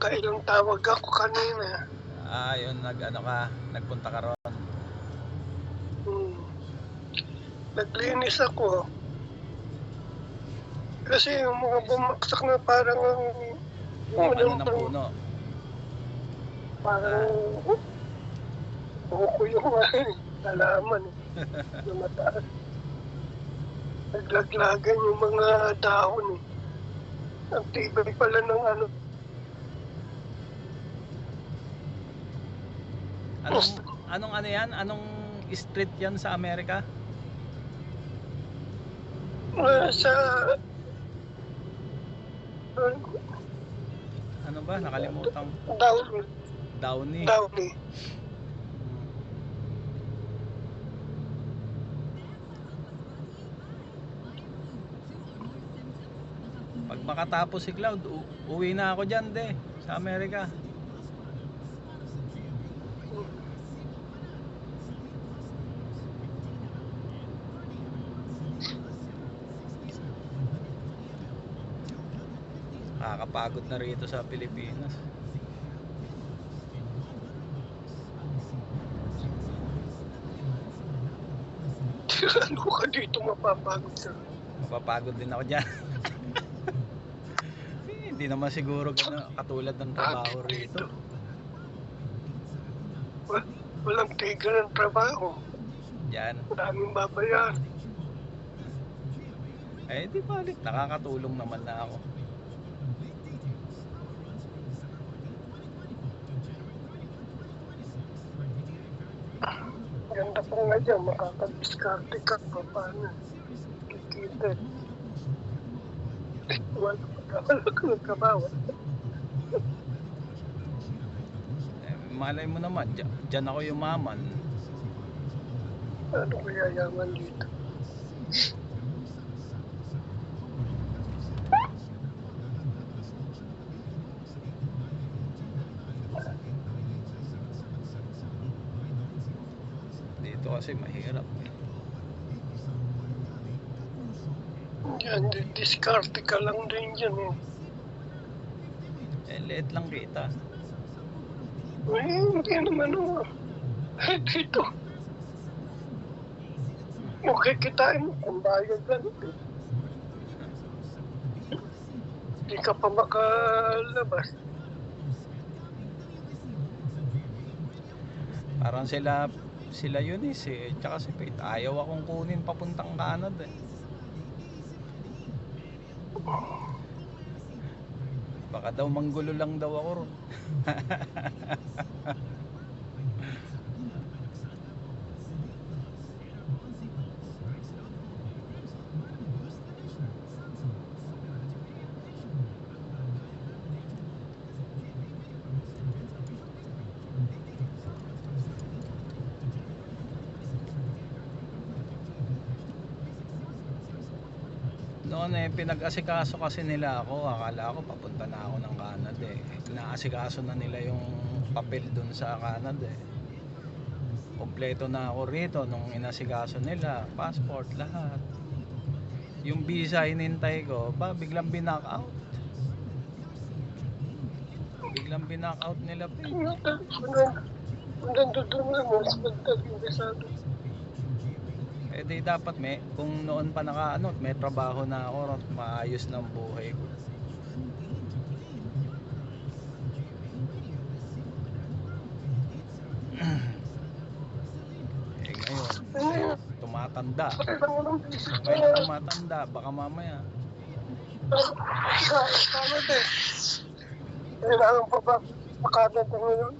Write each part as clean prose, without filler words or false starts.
Nakailang tawag ako kanina. Yun, nagpunta ka ron. Naglinis ako. Kasi yung mga bumaksak na parang Ano ng puno? Parang buko yung halaman na mataas. Naglaglagan yung mga dahon eh. Ang tibay pala ng ano. Anong ano yan? Anong street yan sa Amerika? Sa ano ba? Nakalimutan. Downey. Pag makatapos si Cloud, uwi na ako dyan sa Amerika. Nakakapagod na rito sa Pilipinas. Ano ka dito mapapagod sir? Mapapagod din ako dyan. Hindi naman siguro katulad ng trabaho rito. Walang tigil ng trabaho. Yan. Maraming babayan. Di balik. Nakakatulong naman na ako. Ganda po nga dyan. Makakadiskarte ka pa paano. Kikita. Wala ka ng trabaho. Malay mo naman, dyan ako yumaman. Ano kaya yaman dito? Dito kasi mahirap. Yan, diskarte ka lang din dyan eh. Liit lang kita. Hindi naman dito. Okay, kitain mo kung bayad lang. Hindi ka pa makalabas. Parang sila Eunice tsaka si Faith. Ayaw akong kunin papuntang Canada Baka daw manggulo lang daw ako ron. Noon pinag-asikaso kasi nila ako. Akala ko papunta na ako ng Canada Inaasikaso na nila yung papel dun sa Canada Kompleto na ako rito nung inasikaso nila. Passport, lahat. Yung visa hinintay ko, biglang binock out. Biglang binock out nila. Di dapat kung noon pa may trabaho na ako, maayos ng buhay ko. Ngayon tumatanda. Ngayon tumatanda, baka mamaya kailangan pa ba makadad na ngayon?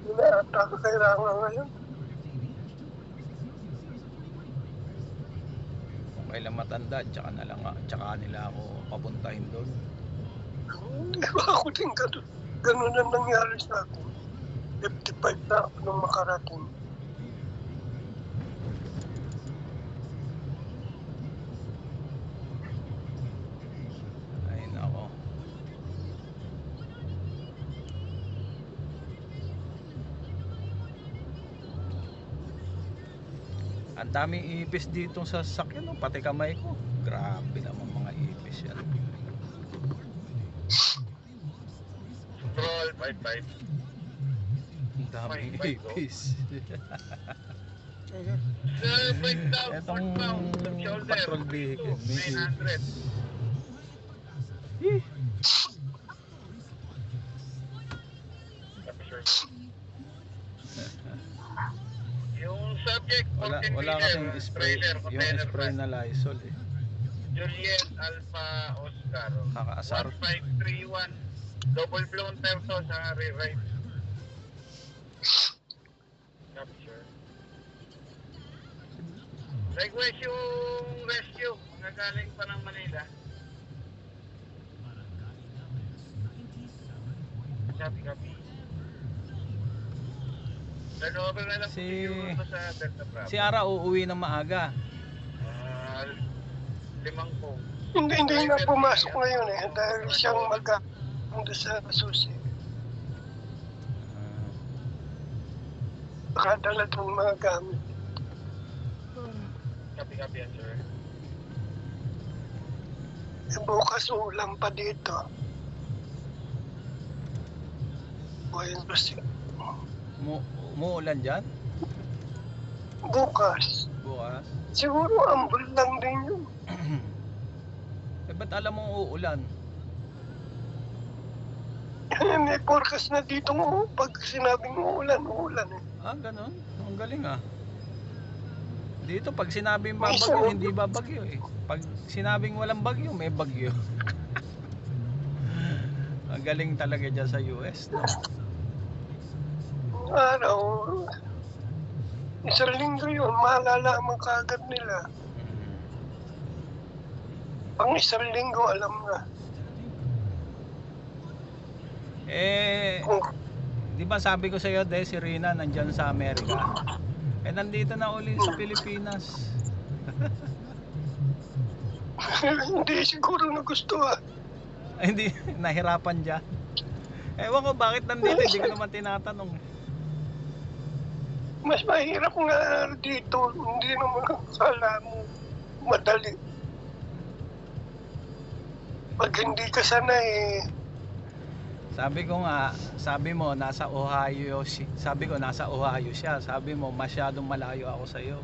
Hindi ata kailangan ngayon. kailan matanda tsaka nila ako papuntahin doon. Hindi ba ako din ganun ang nangyari sa akin. 55 na ako nung makarating. Ay nako. Ang daming ipis dito sa sasakyan, pati kamay ko. Grabe naman mga ipis yan. Patrol, 5-5. Ang daming Five, five, ipis. Sir, breakdown, Etong footbound, left shoulder, patrol vehicle, may 900. Eh, Capture. Yung subject, wala 14 wala kasing wheeler, spray, trailer, yung container spray van. na Lysol eh. Juliet Alpha Oscar. Kakaasar. 1531. Double blown terto sa rear right. Capture. Request yung rescue. Nagaling pa ng Manila. Copy. Turnover na lang Si- po sa Delta Bravo. Si Ara uuwi ng maaga. 5 po. Hindi na pumasok ngayon eh. Dahil siyang doon sa susi. Nakadala ng mga gamit. Copy, yan, sir. Bukas ulam pa dito. Buwan kasi. Umuulan dyan? Bukas. Bukas? Siguro ambul lang din yun. Eh ba't alam mong uulan? May forecast na dito mo. Pag sinabing uulan eh. Ah, ganun? Ang galing ah. Dito pag sinabing babagyo, hindi babagyo eh. Pag sinabing walang bagyo, may bagyo. Ang galing talaga dyan sa US, no? Araw. Isang linggo yun. Malalaman kaagad nila. Pang isang linggo, alam na. Eh, di ba sabi ko sa iyo, si Rina nandyan sa Amerika. Eh, nandito na uli sa Pilipinas. Hindi siguro nagustuhan. Ay, hindi, nahirapan dyan. Ewan ko bakit nandito, hindi ko naman tinatanong. Mas mahirap nga dito. Hindi naman akala mo madali. Pag hindi ka sanay Sabi ko nga, sabi mo nasa Ohio, sabi ko nasa Ohio siya. Sabi mo masyadong malayo ako sa iyo.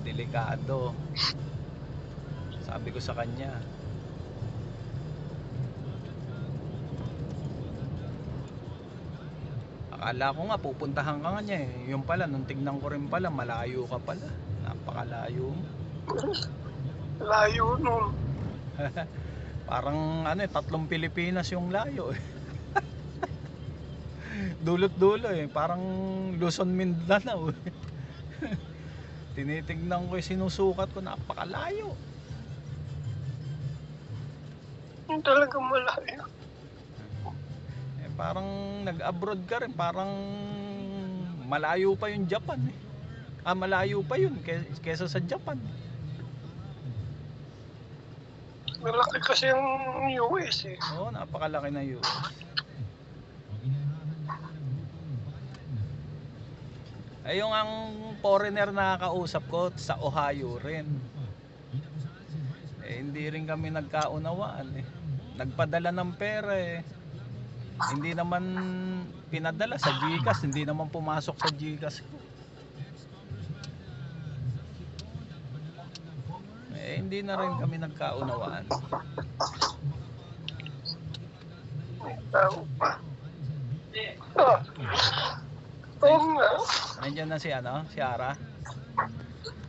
Delikado. Sabi ko sa kanya. Akala ko nga pupuntahan ka nga niya eh. Yung pala, nung tignan ko rin pala, malayo ka pala. Napakalayo mo. layo nun. Parang ano eh, 3 Pilipinas yung layo eh. Dulot-dulo eh, parang Luzon, Mindanao eh. Tinitignan ko eh, sinusukat ko, napakalayo. Yung talagang malayo. Eh, parang nag-abroad ka rin, parang malayo pa yung Japan eh. Ah, malayo pa yun kesa sa Japan. Malaki kasi yung US eh. Oo, napakalaki na yun. Ay, yung ang foreigner na kausap ko sa Ohio rin. Eh, hindi rin kami nagkaunawaan eh. Nagpadala ng pera eh. Hindi naman pinadala sa GCash, hindi naman pumasok sa GCash ko. Eh, hindi na rin kami nagkaunawaan. Tao pa. Ah. Oo nga. Nandiyan na si si Ara.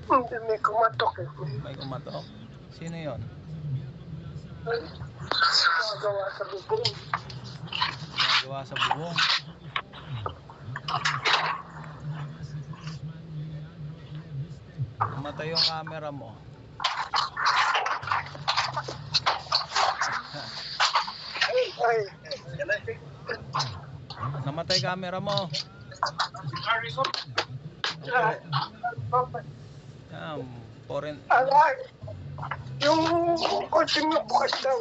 Hindi may kumatok eh. May kumatok. Sino yon? Gawa sa bubong. Nagawa sa bubong. Namatay yung camera mo. Ay. Namatay camera mo. Foreign. Alay. Yung konting na bukas daw.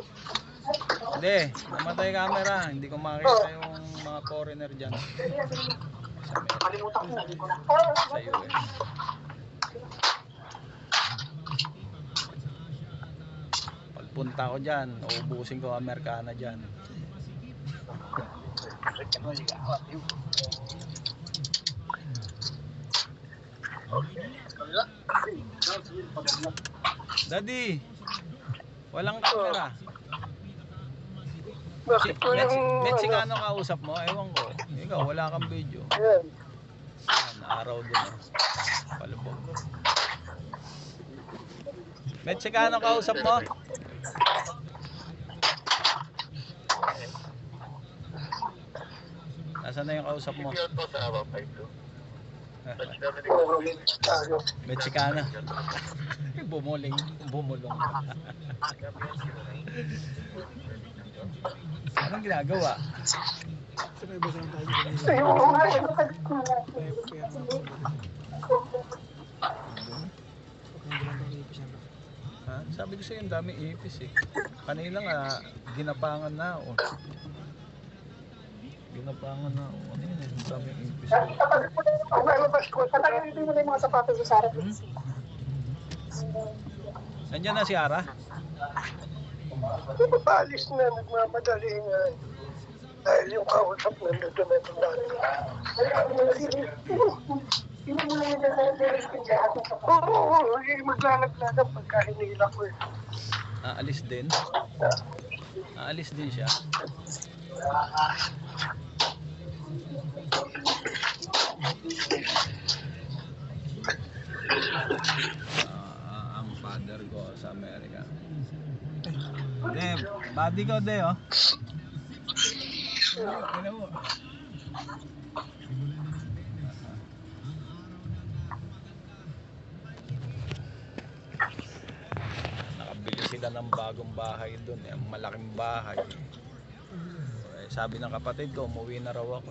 Hindi, namatay camera. Hindi ko makita yung mga foreigner dyan. Kalimutan ko na. Sa US. Pagpunta ko dyan, uubusin ko Amerikana dyan. Daddy, walang camera. Bakit ko yung Mexicano kausap mo? Ewan ko. Ikaw, wala kang video. Ayan. Yan, araw din. Palubog. Mexicano kausap mo? Nasaan na yung kausap mo? Mexicano. Bumulong. Anong ginagawa? Ha? Sabi ko sa'yo, yung dami ipis eh. Kanina nga, ginapangan na ako. Ano yun eh? Yung dami ipis eh. Patangin mo na yung mga sapatos sa Sarah. Nandiyan na si Ara? Paalis na, nagmamadali nga. Dahil yung kausap nandito na itong dati. Sino mo na yung nasa-direct lahat ng sapatos? Oo, maglalaglagan pagka hinila ko eh. Aalis din? Aalis din siya? Ang father ko sa Amerika. De, buddy ko de oh. Nakabili sila ng bagong bahay doon, malaking bahay. Sabi ng kapatid ko, umuwi na raw ako.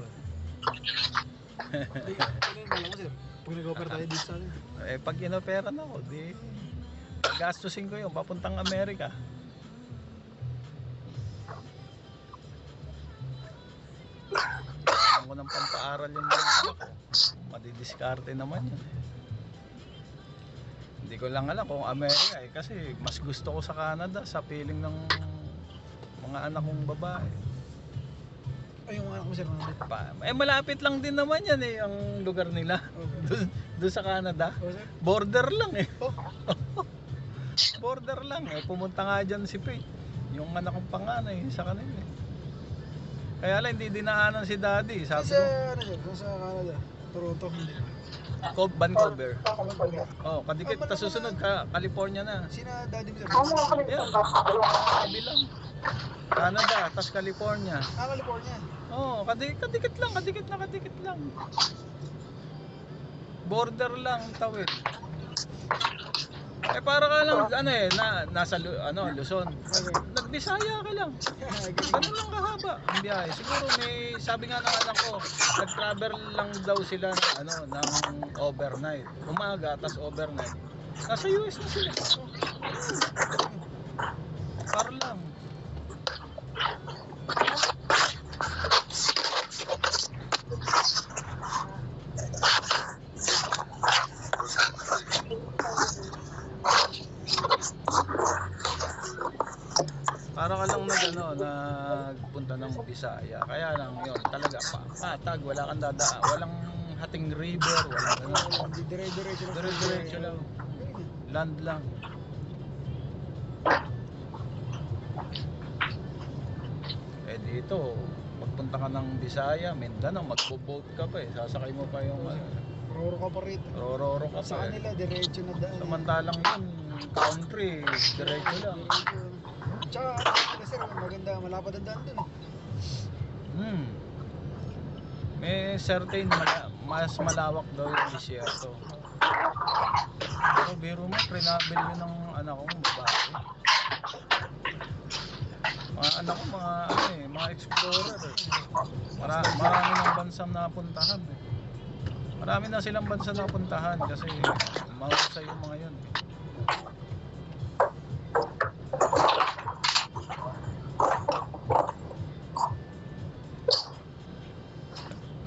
Pag nag-offer tayo dito sa atin. Pag inopera na ako, di gastusin ko yun, papuntang Amerika. Kailangan ko ng pampaaral yung mga anak ko. Madidiskarte naman yun. Hindi ko lang alam kung Amerika kasi mas gusto ko sa Canada sa piling ng mga anak kong babae. Ay, yung anak mo sir, Malapit lang din naman yan eh, ang lugar nila. Doon sa Canada. Border lang eh. Border lang eh. Pumunta nga dyan si Faye. Yung anak kong panganay sa kanila eh. Kaya lang hindi dinaanan si Daddy. Sabi sa, ko, kung sa Canada, Toronto, hindi. Vancouver. Oh, kadikit. Tas susunod California na. Sina daddy mo sir? Yeah. Sabi lang. Canada, tas California. California. Oh, kadikit lang. Border lang tawid. Para ka lang nasa Luzon. Nagbisaya ka lang. Ganun lang kahaba ang biyahe. Siguro sabi nga ng anak ko, nag-travel lang daw sila ng overnight. Umaga tas overnight. Nasa US na sila. Para lang. Para ka lang nagpunta ng Bisaya. Kaya lang yun, talaga patag, wala kang dadaan, walang hating river, walang dire-diretso lang. Land lang. Dito, magpunta ka ng Bisaya, Mindanao, magbo-boat ka pa eh. Sasakay mo pa yung Roro ka pa rito. Roro ka Sa pa kanila, diretso na daan. Samantalang yun, country, diretso lang. Tsaka, sir, maganda, malapad ang daan dun eh. May certain mas malawak daw yung disyerto. Pero biro mo, pre-nabil yun ng anak ko, babae. Mga anak ko, mga explorer eh. Marami ng bansang napuntahan eh. Marami na silang bansa napuntahan kasi mahusay yung mga yun eh.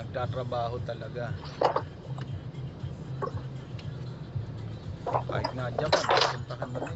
Nagtatrabaho talaga. Kahit nga Japan, puntahan mo.